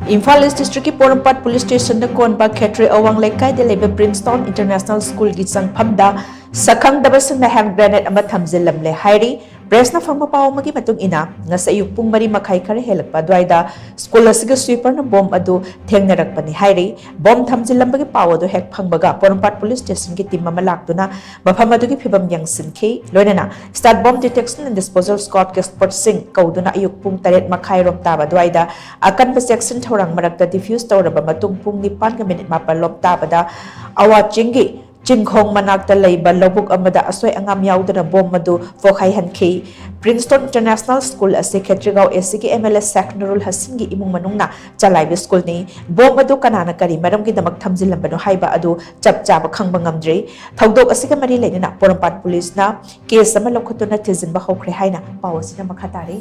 Imphal East District Porompat Police Station the konba Kshetri Awang Leikai de leiba Princeton International School gi Changphamda shakhangdaba na hand grenade ama Thamjillamle hairi press na phangma paw magi matung ina nga sa ayuk pung mari makhai khare helakpa dwaida school asiga sweeper na bomb adu thengnarakpani hairi bomb Thamjillambagi paw adu hek phangbaga Porompat Police Station gi team ama laktuna mafam adu gi phibam yang sinki loinana start bomb detection and disposal squad ke sport sing kauduna ayuk pung taret makhai rom taba dwaida akan ba section thorang marakta diffuse tawraba matung pung 9 mapal lom tabada awa chingi chingkhong manakta leiba lobuk amada asoi angam yaudana bom madu fokhai hanki Princeton International School ase Kshetri SC MLS Secondary Hasingi imung manungna chalai school ni bom adu kanana kari maram gi damak Thamjillambano haiba adu chap chaba khangba ngamdre thaudok ase ka mari leina Porompat Police na case ama lokhotuna thijinba hokre haina pawasina makhatari